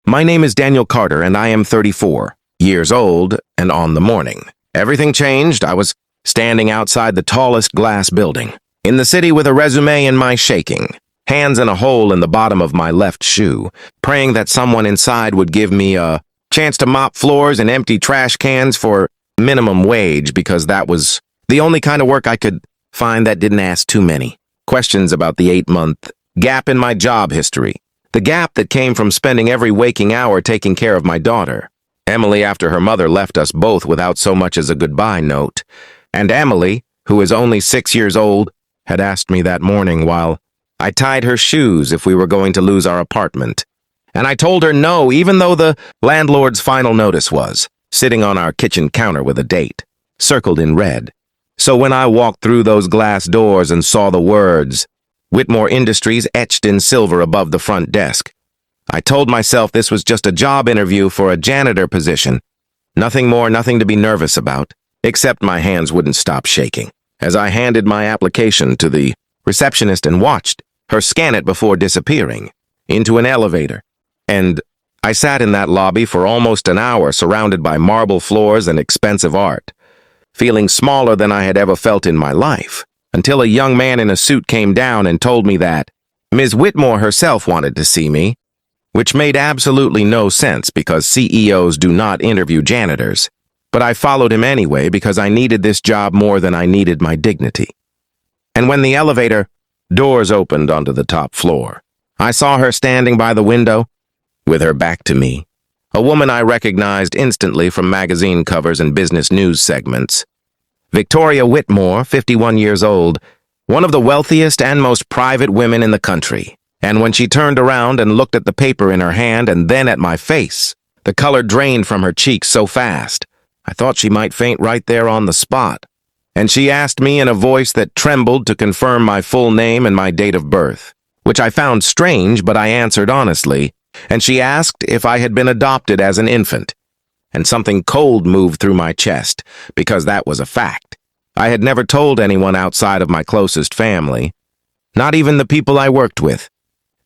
My name is Daniel Carter, and I am 34 years old and on the morning. Everything changed. I was standing outside the tallest glass building in the city with a resume in my shaking, hands in a hole in the bottom of my left shoe, praying that someone inside would give me a chance to mop floors and empty trash cans for minimum wage, because that was the only kind of work I could find that didn't ask too many questions about the 8-month gap in my job history. The gap that came from spending every waking hour taking care of my daughter, Emily, after her mother left us both without so much as a goodbye note. And Emily, who is only 6 years old, had asked me that morning while I tied her shoes if we were going to lose our apartment. And I told her no, even though the landlord's final notice was sitting on our kitchen counter with a date, circled in red. So when I walked through those glass doors and saw the words, Whitmore Industries, etched in silver above the front desk, I told myself this was just a job interview for a janitor position. Nothing more, nothing to be nervous about, except my hands wouldn't stop shaking as I handed my application to the receptionist and watched her scan it before disappearing into an elevator. And I sat in that lobby for almost an hour, surrounded by marble floors and expensive art, feeling smaller than I had ever felt in my life, until a young man in a suit came down and told me that Ms. Whitmore herself wanted to see me, which made absolutely no sense because CEOs do not interview janitors. But I followed him anyway because I needed this job more than I needed my dignity. And when the elevator doors opened onto the top floor, I saw her standing by the window with her back to me, a woman I recognized instantly from magazine covers and business news segments. Victoria Whitmore, 51 years old, one of the wealthiest and most private women in the country. And when she turned around and looked at the paper in her hand and then at my face, the color drained from her cheeks so fast, I thought she might faint right there on the spot. And she asked me in a voice that trembled to confirm my full name and my date of birth, which I found strange, but I answered honestly. And she asked if I had been adopted as an infant. And something cold moved through my chest, because that was a fact. I had never told anyone outside of my closest family, not even the people I worked with.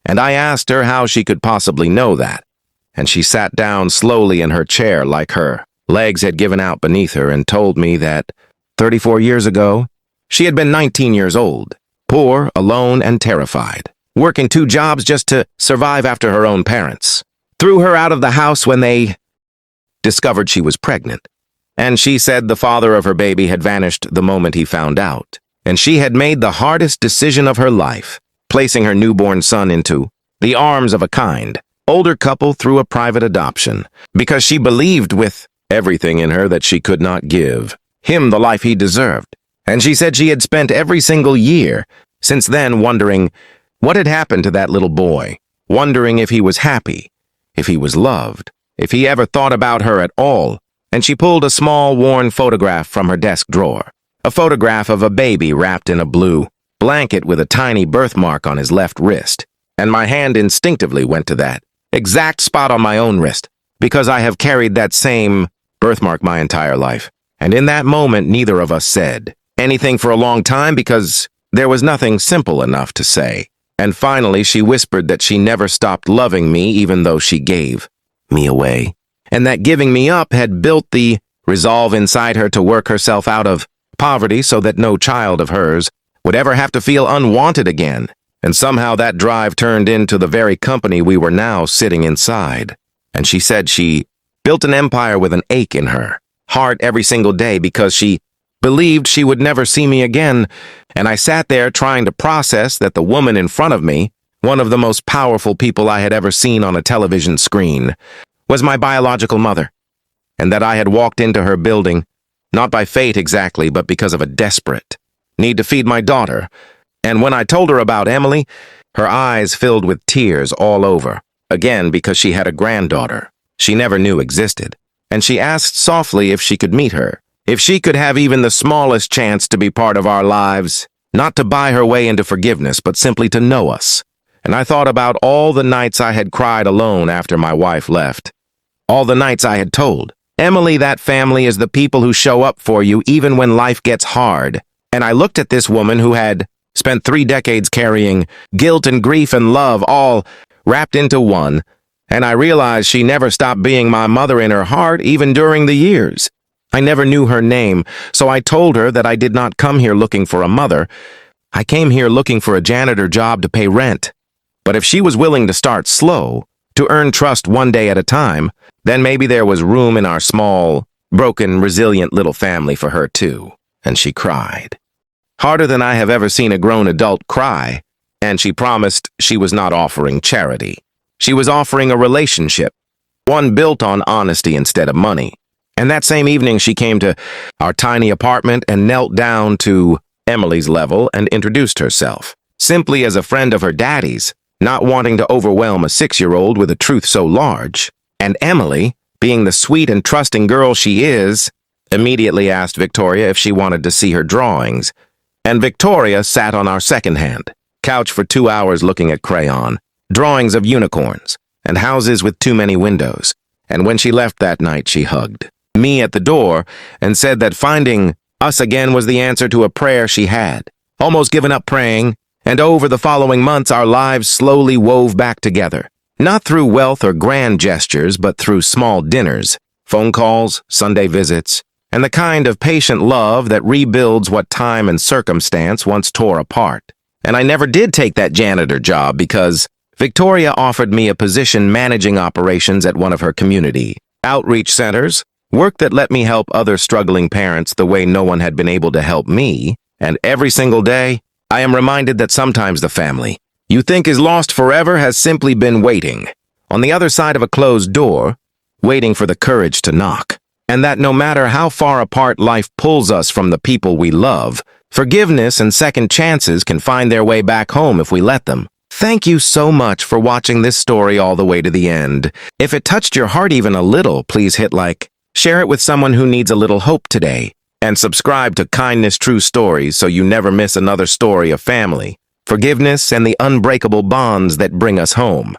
And I asked her how she could possibly know that. And she sat down slowly in her chair like her legs had given out beneath her and told me that 34 years ago, she had been 19 years old, poor, alone, and terrified, working 2 jobs just to survive after her own parents threw her out of the house when they discovered she was pregnant. And she said the father of her baby had vanished the moment he found out. And she had made the hardest decision of her life, placing her newborn son into the arms of a kind, older couple through a private adoption, because she believed with everything in her that she could not give him the life he deserved. And she said she had spent every single year since then wondering what had happened to that little boy, wondering if he was happy, if he was loved, if he ever thought about her at all. And she pulled a small, worn photograph from her desk drawer, a photograph of a baby wrapped in a blue blanket with a tiny birthmark on his left wrist. And my hand instinctively went to that exact spot on my own wrist, because I have carried that same birthmark my entire life. And in that moment, neither of us said anything for a long time because there was nothing simple enough to say. And finally, she whispered that she never stopped loving me even though she gave me away, and that giving me up had built the resolve inside her to work herself out of poverty so that no child of hers would ever have to feel unwanted again. And somehow that drive turned into the very company we were now sitting inside. And she said she built an empire with an ache in her heart every single day because she believed she would never see me again. And I sat there trying to process that the woman in front of me, one of the most powerful people I had ever seen on a television screen, was my biological mother, and that I had walked into her building, not by fate exactly, but because of a desperate need to feed my daughter. And when I told her about Emily, her eyes filled with tears all over, again because she had a granddaughter she never knew existed. And she asked softly if she could meet her, if she could have even the smallest chance to be part of our lives, not to buy her way into forgiveness, but simply to know us. And I thought about all the nights I had cried alone after my wife left. All the nights I had told Emily that family is the people who show up for you even when life gets hard. And I looked at this woman who had spent 3 decades carrying guilt and grief and love all wrapped into one, and I realized she never stopped being my mother in her heart even during the years. I never knew her name, so I told her that I did not come here looking for a mother. I came here looking for a janitor job to pay rent. But if she was willing to start slow, to earn trust one day at a time, then maybe there was room in our small, broken, resilient little family for her too. And she cried. Harder than I have ever seen a grown adult cry, and she promised she was not offering charity. She was offering a relationship, one built on honesty instead of money. And that same evening she came to our tiny apartment and knelt down to Emily's level and introduced herself, simply as a friend of her daddy's, not wanting to overwhelm a 6-year-old with a truth so large. And Emily, being the sweet and trusting girl she is, immediately asked Victoria if she wanted to see her drawings. And Victoria sat on our second-hand couch for 2 hours looking at crayon, drawings of unicorns, and houses with too many windows. And when she left that night, she hugged me at the door and said that finding us again was the answer to a prayer she had almost given up praying. And over the following months, our lives slowly wove back together, not through wealth or grand gestures, but through small dinners, phone calls, Sunday visits, and the kind of patient love that rebuilds what time and circumstance once tore apart. And I never did take that janitor job because Victoria offered me a position managing operations at one of her community outreach centers, work that let me help other struggling parents the way no one had been able to help me. And every single day, I am reminded that sometimes the family you think is lost forever has simply been waiting on the other side of a closed door, waiting for the courage to knock. And that no matter how far apart life pulls us from the people we love, forgiveness and second chances can find their way back home if we let them. Thank you so much for watching this story all the way to the end. If it touched your heart even a little, please hit like, share it with someone who needs a little hope today, and subscribe to Kindness True Stories so you never miss another story of family, forgiveness, and the unbreakable bonds that bring us home.